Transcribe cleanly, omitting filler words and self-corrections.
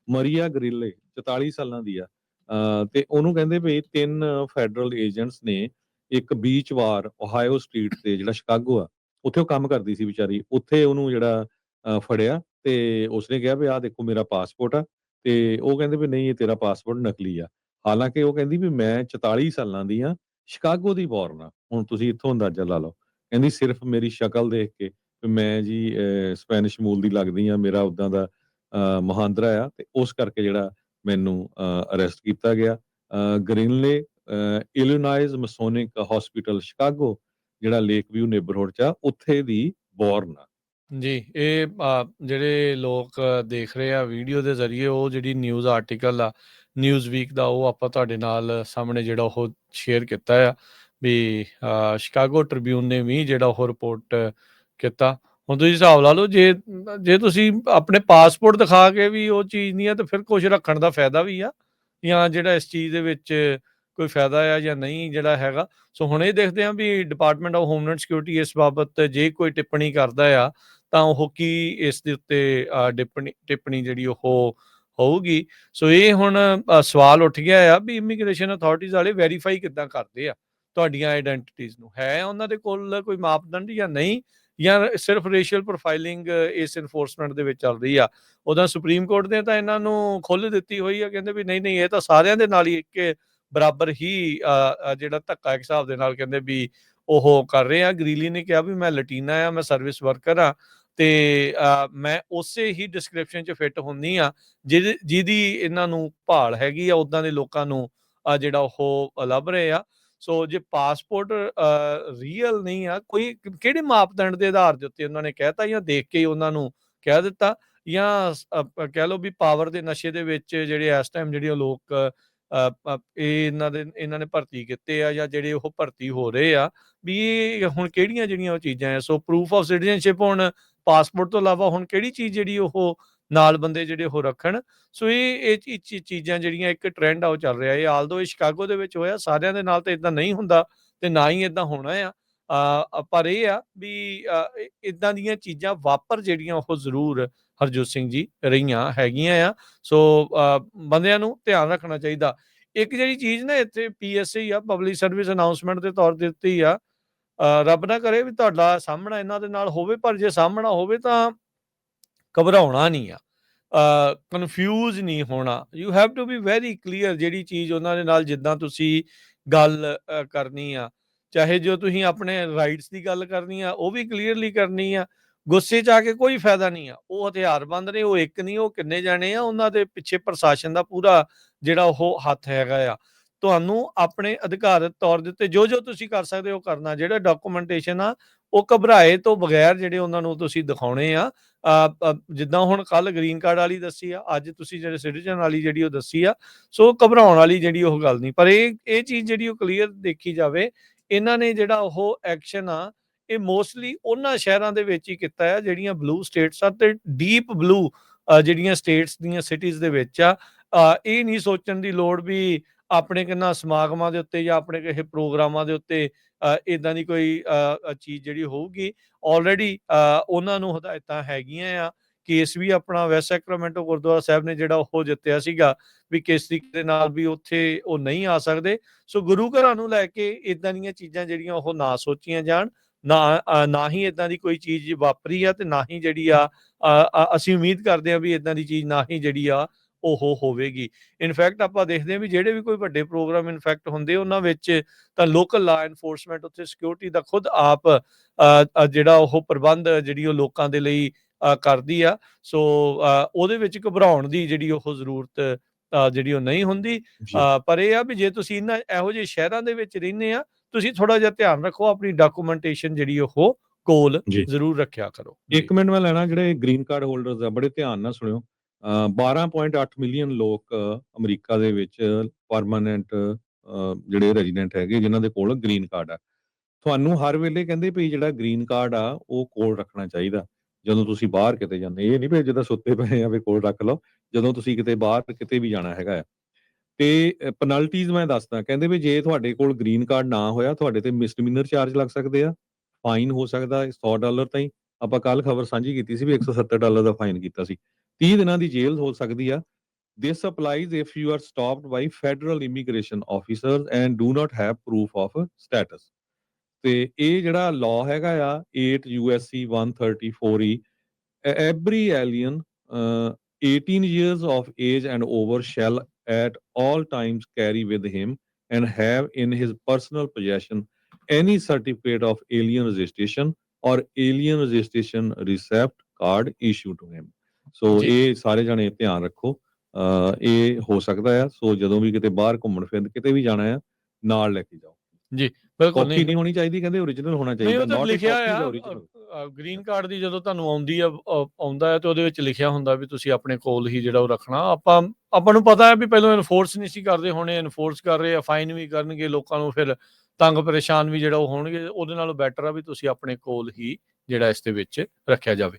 ਮਰੀਆ ਗਰਿਲੇ 44 ਸਾਲਾਂ ਦੀ ਆ। ਤੇ ਉਹਨੂੰ ਕਹਿੰਦੇ ਵੀ 3 ਫੈਡਰਲ ਏਜੰਟਸ ਨੇ ਇੱਕ ਬੀਚ ਵਾਰ ਓਹਾਇਓ ਸਟਰੀਟ ਤੇ ਜਿਹੜਾ ਸ਼ਿਕਾਗੋ ਆ, ਉੱਥੇ ਉਹ ਕੰਮ ਕਰਦੀ ਸੀ ਵਿਚਾਰੀ। ਉੱਥੇ ਉਹਨੂੰ ਜਿਹੜਾ ਫੜਿਆ ਤੇ ਉਸਨੇ ਕਿਹਾ ਵੀ ਆਹ ਦੇਖੋ ਮੇਰਾ ਪਾਸਪੋਰਟ ਆ। ਤੇ ਉਹ ਕਹਿੰਦੇ ਵੀ ਨਹੀਂ, ਇਹ ਤੇਰਾ ਪਾਸਪੋਰਟ ਨਕਲੀ ਆ। ਹਾਲਾਂਕਿ ਉਹ ਕਹਿੰਦੀ ਵੀ ਮੈਂ 44 ਸਾਲਾਂ ਦੀ ਆ, ਸ਼ਿਕਾਗੋ ਦੀ ਬੋਰਨ ਆ। ਹੁਣ ਤੁਸੀਂ ਇੱਥੋਂ ਅੰਦਾਜ਼ਾ ਲਾ ਲਓ। ਕਹਿੰਦੀ ਸਿਰਫ ਮੇਰੀ ਸ਼ਕਲ ਦੇਖ ਕੇ ਵੀ ਮੈਂ ਜੀ ਸਪੈਨਿਸ਼ ਮੂਲ ਦੀ ਲੱਗਦੀ ਆ, ਮੇਰਾ ਉਦਾਂ ਦਾ ਮੁਹਾਂਦਰਾ ਆ, ਤੇ ਉਸ ਕਰਕੇ ਜਿਹੜਾ ਮੈਨੂੰ ਅਰੈਸਟ ਕੀਤਾ ਗਿਆ। ਗ੍ਰੀਨਲੇ ਇਲੀਨੋਇਸ ਮਸੋਨਿਕ ਹਸਪੀਟਲ ਸ਼ਿਕਾਗੋ, ਜਿਹੜਾ ਲੇਕ ਵਿਊ ਨੇਬਰਹੁੱਡ 'ਚ ਆ, ਉੱਥੇ ਦੀ ਬੋਰਨ ਆ। ਜੀ, ਇਹ ਜਿਹੜੇ ਲੋਕ ਦੇਖ ਰਹੇ ਆ ਵੀਡੀਓ ਦੇ ਜ਼ਰੀਏ, ਉਹ ਜਿਹੜੀ ਨਿਊਜ਼ ਆਰਟੀਕਲ ਆ ਨਿਊਜ਼ ਵੀਕ ਦਾ, ਉਹ ਆਪਾਂ ਤੁਹਾਡੇ ਨਾਲ ਸਾਹਮਣੇ ਜਿਹੜਾ ਉਹ ਸ਼ੇਅਰ ਕੀਤਾ ਆ ਵੀ ਸ਼ਿਕਾਗੋ ਟ੍ਰਿਬਿਊਨ ਨੇ ਵੀ ਜਿਹੜਾ ਉਹ ਰਿਪੋਰਟ ਕੀਤਾ। ਹੁਣ ਤੁਸੀਂ ਹਿਸਾਬ ਲਾ ਲਓ, ਜੇ ਤੁਸੀਂ ਆਪਣੇ ਪਾਸਪੋਰਟ ਦਿਖਾ ਕੇ ਵੀ ਉਹ ਚੀਜ਼ ਨਹੀਂ ਆ, ਤਾਂ ਫਿਰ ਕੁਝ ਰੱਖਣ ਦਾ ਫਾਇਦਾ ਵੀ ਆ, ਜਾਂ ਜਿਹੜਾ ਇਸ ਚੀਜ਼ ਦੇ ਵਿੱਚ ਕੋਈ ਫਾਇਦਾ ਆ ਜਾਂ ਨਹੀਂ ਜਿਹੜਾ ਹੈਗਾ। ਸੋ ਹੁਣ ਇਹ ਦੇਖਦੇ ਹਾਂ ਵੀ ਡਿਪਾਰਟਮੈਂਟ ਆਫ ਹੋਮਲੈਂਡ ਸਿਕਿਉਰਿਟੀ ਇਸ ਬਾਬਤ ਜੇ ਕੋਈ ਟਿੱਪਣੀ ਕਰਦਾ ਆ ਤਾਂ ਉਹ ਕੀ ਇਸ ਦੇ ਉੱਤੇ ਟਿੱਪਣੀ ਜਿਹੜੀ ਉਹ ਹੋਊਗੀ। ਸੋ ਇਹ ਹੁਣ ਸਵਾਲ ਉੱਠ ਗਿਆ ਆ ਵੀ ਇਮੀਗ੍ਰੇਸ਼ਨ ਅਥਾਰਟੀਜ਼ ਵਾਲੇ ਵੈਰੀਫਾਈ ਕਿੱਦਾਂ ਕਰਦੇ ਆ ਤੁਹਾਡੀਆਂ ਆਈਡੈਂਟੀਟੀਜ਼ ਨੂੰ, ਹੈ ਉਹਨਾਂ ਦੇ ਕੋਲ ਕੋਈ ਮਾਪਦੰਡ ਜਾਂ ਨਹੀਂ, ਜਾਂ ਸਿਰਫ ਰੇਸ਼ੀਅਲ ਪ੍ਰੋਫਾਈਲਿੰਗ ਇਸ ਇਨਫੋਰਸਮੈਂਟ ਦੇ ਵਿੱਚ ਚੱਲ ਰਹੀ ਆ। ਉਹਦਾ ਸੁਪਰੀਮ ਕੋਰਟ ਨੇ ਤਾਂ ਇਹਨਾਂ ਨੂੰ ਖੁੱਲ੍ਹ ਦਿੱਤੀ ਹੋਈ ਆ, ਕਹਿੰਦੇ ਵੀ ਨਹੀਂ ਨਹੀਂ, ਇਹ ਤਾਂ ਸਾਰਿਆਂ ਦੇ ਨਾਲ ਹੀ ਇੱਕ ਬਰਾਬਰ ਹੀ ਜਿਹੜਾ ਧੱਕਾ ਇੱਕ ਹਿਸਾਬ ਦੇ ਨਾਲ ਕਹਿੰਦੇ ਵੀ ਉਹ ਕਰ ਰਹੇ ਆ। ਗਰੀਲੀ ਨੇ ਕਿਹਾ ਵੀ ਮੈਂ ਲਟੀਨਾ ਆ, ਮੈਂ ਸਰਵਿਸ ਵਰਕਰ ਆ, ਤੇ ਮੈਂ ਉਸੇ ਹੀ ਡਿਸਕ੍ਰਿਪਸ਼ਨ 'ਚ ਫਿੱਟ ਹੁੰਦੀ ਆ ਜਿਹਦੀ ਇਹਨਾਂ ਨੂੰ ਭਾਲ ਹੈਗੀ ਆ, ਉੱਦਾਂ ਦੇ ਲੋਕਾਂ ਨੂੰ ਜਿਹੜਾ ਉਹ ਲੱਭ ਰਹੇ ਆ। ਸੋ ਜੇ ਪਾਸਪੋਰਟ ਰੀਅਲ ਨਹੀਂ ਆ, ਕੋਈ ਕਿਹੜੇ ਮਾਪਦੰਡ ਦੇ ਆਧਾਰ ਦੇ ਉੱਤੇ ਉਹਨਾਂ ਨੇ ਕਹਿਤਾ, ਜਾਂ ਦੇਖ ਕੇ ਉਹਨਾਂ ਨੂੰ ਕਹਿ ਦਿੱਤਾ, ਜਾਂ ਕਹਿ ਲਓ ਵੀ ਪਾਵਰ ਦੇ ਨਸ਼ੇ ਦੇ ਵਿੱਚ ਜਿਹੜੇ ਇਸ ਟਾਈਮ ਜਿਹੜੇ ਉਹ ਲੋਕ ਇਹਨਾਂ ਨੇ ਭਰਤੀ ਕੀਤੇ ਆ, ਜਾਂ ਜਿਹੜੇ ਉਹ ਭਰਤੀ ਹੋ ਰਹੇ ਆ, ਵੀ ਇਹ ਹੁਣ ਕਿਹੜੀਆਂ ਜਿਹੜੀਆਂ ਉਹ ਚੀਜ਼ਾਂ ਆ। ਸੋ ਪ੍ਰੂਫ ਆਫ ਸਿਟੀਜ਼ਨਸ਼ਿਪ ਹੁਣ ਪਾਸਪੋਰਟ ਤੋਂ ਇਲਾਵਾ ਹੁਣ ਕਿਹੜੀ ਚੀਜ਼ ਜਿਹੜੀ ਉਹ ਨਾਲ ਬੰਦੇ ਜਿਹੜੇ ਉਹ ਰੱਖਣ। ਸੋ ਇਹ ਚੀਜ਼ਾਂ ਜਿਹੜੀਆਂ ਇੱਕ ਟ੍ਰੈਂਡ ਆ ਉਹ ਚੱਲ ਰਿਹਾ। ਇਹ ਆਲਦੋ ਇਹ ਸ਼ਿਕਾਗੋ ਦੇ ਵਿੱਚ ਹੋਇਆ, ਸਾਰਿਆਂ ਦੇ ਨਾਲ ਤਾਂ ਇਦਾਂ ਨਹੀਂ ਹੁੰਦਾ ਤੇ ਨਾ ਹੀ ਇਦਾਂ ਹੋਣਾ ਆ। ਪਰ ਇਹ ਆ ਵੀ ਇਦਾਂ ਦੀਆਂ ਚੀਜ਼ਾਂ ਵਾਪਰ ਜਿਹੜੀਆਂ ਉਹ ਜ਼ਰੂਰ ਹਰਜੋਤ ਸਿੰਘ ਜੀ ਰਹੀਆਂ ਹੈਗੀਆਂ ਆ। ਸੋ ਬੰਦਿਆਂ ਨੂੰ ਧਿਆਨ ਰੱਖਣਾ ਚਾਹੀਦਾ। ਇੱਕ ਜਿਹੜੀ ਚੀਜ਼ ਨਾ ਇੱਥੇ PSA ਆ, ਪਬਲਿਕ ਸਰਵਿਸ ਅਨਾਉਂਸਮੈਂਟ ਦੇ ਤੌਰ ਤੇ ਦਿੱਤੀ ਆ, ਰੱਬ ਨਾ ਕਰੇ ਵੀ ਤੁਹਾਡਾ ਸਾਹਮਣਾ ਇਹਨਾਂ ਦੇ ਨਾਲ ਹੋਵੇ, ਪਰ ਜੇ ਸਾਹਮਣਾ ਹੋਵੇ ਤਾਂ ਘਬਰਾਉਣਾ ਨਹੀਂ ਆ, ਕਨਫਿਊਜ਼ ਨਹੀਂ ਹੋਣਾ। You have to be very clear ਜਿਹੜੀ ਚੀਜ਼ ਉਹਨਾਂ ਦੇ ਨਾਲ ਜਿੱਦਾਂ ਤੁਸੀਂ ਗੱਲ ਕਰਨੀ ਆ, ਚਾਹੇ ਜੋ ਤੁਸੀਂ ਆਪਣੇ ਰਾਈਟਸ ਦੀ ਗੱਲ ਕਰਨੀ ਆ ਉਹ ਵੀ ਕਲੀਅਰਲੀ ਕਰਨੀ ਆ। ਗੁੱਸੇ 'ਚ ਆ ਕੇ ਕੋਈ ਫਾਇਦਾ ਨਹੀਂ ਆ। ਉਹ ਹਥਿਆਰਬੰਦ ਨੇ, ਉਹ ਇੱਕ ਨਹੀਂ, ਉਹ ਕਿੰਨੇ ਜਾਣੇ ਆ, ਉਹਨਾਂ ਦੇ ਪਿੱਛੇ ਪ੍ਰਸ਼ਾਸਨ ਦਾ ਪੂਰਾ ਜਿਹੜਾ ਉਹ ਹੱਥ ਹੈਗਾ ਆ। ਤੁਹਾਨੂੰ ਆਪਣੇ ਅਧਿਕਾਰਤ ਤੌਰ ਦੇ ਉੱਤੇ ਜੋ ਤੁਸੀਂ ਕਰ ਸਕਦੇ ਹੋ ਕਰਨਾ। ਜਿਹੜਾ ਡਾਕੂਮੈਂਟੇਸ਼ਨ ਆ ਉਹ ਘਬਰਾਏ ਤੋਂ ਬਗੈਰ ਜਿਹੜੇ ਉਹਨਾਂ ਨੂੰ ਤੁਸੀਂ ਦਿਖਾਉਣੇ ਆ। ਜਿੱਦਾਂ ਹੁਣ ਕੱਲ ਗ੍ਰੀਨ ਕਾਰਡ ਵਾਲੀ ਦੱਸੀ ਆ, ਅੱਜ ਤੁਸੀਂ ਜਿਹੜੇ ਸਿਟੀਜ਼ਨ ਵਾਲੀ ਜਿਹੜੀ ਉਹ ਦੱਸੀ ਆ। ਸੋ ਘਬਰਾਉਣ ਵਾਲੀ ਜਿਹੜੀ ਉਹ ਗੱਲ ਨਹੀਂ, ਪਰ ਇਹ ਚੀਜ਼ ਜਿਹੜੀ ਉਹ ਕਲੀਅਰ ਦੇਖੀ ਜਾਵੇ। ਇਹਨਾਂ ਨੇ ਜਿਹੜਾ ਉਹ ਐਕਸ਼ਨ ਆ ਇਹ ਮੋਸਟਲੀ ਉਹਨਾਂ ਸ਼ਹਿਰਾਂ ਦੇ ਵਿੱਚ ਹੀ ਕੀਤਾ ਆ ਜਿਹੜੀਆਂ ਬਲੂ ਸਟੇਟਸ ਆ, ਤੇ ਡੀਪ ਬਲੂ ਜਿਹੜੀਆਂ ਸਟੇਟਸ ਦੀਆਂ ਸਿਟੀਜ਼ ਦੇ ਵਿੱਚ ਆ। ਇਹ ਨਹੀਂ ਸੋਚਣ ਦੀ ਲੋੜ ਵੀ ਆਪਣੇ ਕਿੰਨਾ ਸਮਾਗਮਾਂ ਦੇ ਉੱਤੇ ਜਾਂ ਆਪਣੇ ਕਿਸੇ ਪ੍ਰੋਗਰਾਮਾਂ ਦੇ ਉੱਤੇ ਇਦਾਂ ਦੀ ਕੋਈ ਚੀਜ਼ ਜਿਹੜੀ ਹੋਊਗੀ। ਆਲਰੇਡੀ ਉਹਨਾਂ ਨੂੰ ਹਦਾਇਤਾਂ ਹੈਗੀਆਂ ਆ। ਕੇਸ ਵੀ ਆਪਣਾ ਵੈਸਟ ਸੈਕਰਾਮੈਂਟੋ ਗੁਰਦੁਆਰਾ ਸਾਹਿਬ ਨੇ ਜਿਹੜਾ ਉਹ ਜਿੱਤਿਆ ਸੀਗਾ ਵੀ ਕਿਸ ਤਰੀਕੇ ਦੇ ਨਾਲ ਵੀ ਉੱਥੇ ਉਹ ਨਹੀਂ ਆ ਸਕਦੇ। ਸੋ ਗੁਰੂ ਘਰਾਂ ਨੂੰ ਲੈ ਕੇ ਇਦਾਂ ਦੀਆਂ ਚੀਜ਼ਾਂ ਜਿਹੜੀਆਂ ਉਹ ਨਾ ਸੋਚੀਆਂ ਜਾਣ, ਨਾ ਹੀ ਇਦਾਂ ਦੀ ਕੋਈ ਚੀਜ਼ ਵਾਪਰੀ ਆ, ਤੇ ਨਾ ਹੀ ਜਿਹੜੀ ਆ ਅਸੀਂ ਉਮੀਦ ਕਰਦੇ ਹਾਂ ਵੀ ਇਦਾਂ ਦੀ ਚੀਜ਼ ਨਾ ਹੀ ਜਿਹੜੀ ਆ ਉਹ ਹੋਵੇਗੀ। ਇਨਫੈਕਟ ਆਪਾਂ ਦੇਖਦੇ ਹਾਂ ਵੀ ਜਿਹੜੇ ਵੀ ਕੋਈ ਵੱਡੇ ਪ੍ਰੋਗਰਾਮ ਇਨਫੈਕਟ ਹੁੰਦੇ ਉਹਨਾਂ ਵਿੱਚ ਤਾਂ ਲੋਕਲ ਲਾ ਐਨਫੋਰਸਮੈਂਟ ਉੱਥੇ ਸਿਕਿਉਰਿਟੀ ਦਾ ਖੁਦ ਆਪ ਜਿਹੜਾ ਉਹ ਪ੍ਰਬੰਧ ਜਿਹੜੀ ਉਹ ਲੋਕਾਂ ਦੇ ਲਈ ਕਰਦੀ ਆ। ਸੋ ਉਹਦੇ ਵਿੱਚ ਘਬਰਾਉਣ ਦੀ ਜਿਹੜੀ ਉਹ ਜ਼ਰੂਰਤ ਜਿਹੜੀ ਉਹ ਨਹੀਂ ਹੁੰਦੀ। ਪਰ ਇਹ ਆ ਵੀ ਜੇ ਤੁਸੀਂ ਇਹੋ ਜਿਹੇ ਸ਼ਹਿਰਾਂ ਦੇ ਵਿੱਚ ਰਹਿੰਦੇ ਆ, ਤੁਸੀਂ ਥੋੜਾ ਜਿਹਾ ਧਿਆਨ ਰੱਖੋ, ਆਪਣੀ ਡਾਕੂਮੈਂਟੇਸ਼ਨ ਜਿਹੜੀ ਉਹ ਕੋਲ ਜ਼ਰੂਰ ਰੱਖਿਆ ਕਰੋ। 1 ਮਿੰਟ ਮੈਂ ਲੈਣਾ। ਜਿਹੜੇ ਗ੍ਰੀਨ ਕਾਰਡ ਹੋਲਡਰਸ ਆ, ਬੜੇ ਧਿਆਨ ਨਾਲ ਸੁਣਿਓ। 12.8 ਮਿਲੀਅਨ ਲੋਕ ਅਮਰੀਕਾ ਦੇ ਵਿੱਚ ਪਰਮਾਨੈਂਟ ਜਿਹੜੇ ਰੈਜ਼ੀਡੈਂਟ ਹੈਗੇ ਜਿਨ੍ਹਾਂ ਦੇ ਕੋਲ ਗ੍ਰੀਨ ਕਾਰਡ ਆ। ਤੁਹਾਨੂੰ ਹਰ ਵੇਲੇ ਕਹਿੰਦੇ ਵੀ ਜਿਹੜਾ ਗ੍ਰੀਨ ਕਾਰਡ ਆ ਉਹ ਕੋਲ ਰੱਖਣਾ ਚਾਹੀਦਾ ਜਦੋਂ ਤੁਸੀਂ ਬਾਹਰ ਕਿਤੇ ਜਾਂਦੇ। ਇਹ ਨਹੀਂ ਵੀ ਜਿੱਦਾਂ ਸੁੱਤੇ ਪਏ ਆ ਵੀ ਕੋਲ ਰੱਖ ਲਓ। ਜਦੋਂ ਤੁਸੀਂ ਕਿਤੇ ਬਾਹਰ ਕਿਤੇ ਵੀ ਜਾਣਾ ਹੈਗਾ ਆ, ਤੇ ਪੈਨਲਟੀਜ਼ ਮੈਂ ਦੱਸਦਾ। ਕਹਿੰਦੇ ਵੀ ਜੇ ਤੁਹਾਡੇ ਕੋਲ ਗ੍ਰੀਨ ਕਾਰਡ ਨਾ ਹੋਇਆ, ਤੁਹਾਡੇ ਤੇ ਮਿਸਡਿਮੀਨਰ ਚਾਰਜ ਲੱਗ ਸਕਦੇ ਆ, ਫਾਈਨ ਹੋ ਸਕਦਾ $100 ਤਾਈਂ। ਆਪਾਂ ਕੱਲ ਖਬਰ ਸਾਂਝੀ ਕੀਤੀ ਸੀ ਵੀ $170 ਦਾ ਫਾਈਨ ਕੀਤਾ ਸੀ, 30 ਦਿਨਾਂ ਦੀ ਜੇਲ੍ਹ ਹੋ ਸਕਦੀ ਆ, This applies if you are stopped by federal immigration officers and do not have proof of status. ਤੇ ਇਹ ਜਿਹੜਾ law ਹੈਗਾ ਆ 8 USC 134E, every alien 18 years of age and over shall at all times carry with him and have in his personal possession any certificate of alien registration or alien registration receipt card issued to him. ਸੋ ਜੀ ਇਹ ਸਾਰੇ ਜਣੇ ਧਿਆਨ ਰੱਖੋ। ਇਹ ਹੋ ਸਕਦਾ ਆ, ਸੋ ਜਦੋਂ ਵੀ ਕਿਤੇ ਬਾਹਰ ਘੁੰਮਣ ਫਿਰਨ ਕਿਤੇ ਵੀ ਜਾਣਾ ਆ, ਨਾਲ ਲੈ ਕੇ ਜਾਓ। ਜੀ ਬਿਲਕੁਲ ਕਾਪੀ ਨਹੀਂ ਨਹੀਂ ਹੋਣੀ ਚਾਹੀਦੀ, ਕਹਿੰਦੇ ਓਰੀਜਨਲ ਹੋਣਾ ਨਹੀਂ ਚਾਹੀਦਾ, ਉਹ ਤਾਂ ਨਾਟ ਲਿਖਿਆ ਕਾਪੀ ਦਾ ਆ ਓਰੀਜਨਲ। ਗ੍ਰੀਨ ਕਾਰਡ ਦੀ ਜਦੋਂ ਤੁਹਾਨੂੰ ਆਉਂਦੀ ਆ ਆਉਂਦਾ ਹੈ ਤੇ ਉਹਦੇ ਵਿੱਚ ਲਿਖਿਆ ਹੁੰਦਾ ਵੀ ਤੁਸੀਂ ਆਪਣੇ ਕੋਲ ਹੀ ਜਿਹੜਾ ਉਹ ਰੱਖਣਾ। ਆਪਾਂ ਨੂੰ ਪਤਾ ਹੈ ਵੀ ਪਹਿਲਾਂ ਇਨਫੋਰਸ ਨਹੀਂ ਸੀ ਕਰਦੇ, ਹੁਣ ਇਨਫੋਰਸ ਕਰ ਰਹੇ ਆ, ਫਾਈਨ ਵੀ ਕਰਨਗੇ ਲੋਕਾਂ ਨੂੰ, ਫਿਰ ਤੰਗ ਪਰੇਸ਼ਾਨ ਵੀ ਜਿਹੜਾ ਉਹ ਹੋਣਗੇ। ਉਹਦੇ ਨਾਲੋਂ ਬੈਟਰ ਆ ਵੀ ਤੁਸੀਂ ਆਪਣੇ ਕੋਲ ਹੀ ਜਿਹੜਾ ਇਸ ਦੇ ਵਿੱਚ ਰੱਖਿਆ ਜਾਵੇ।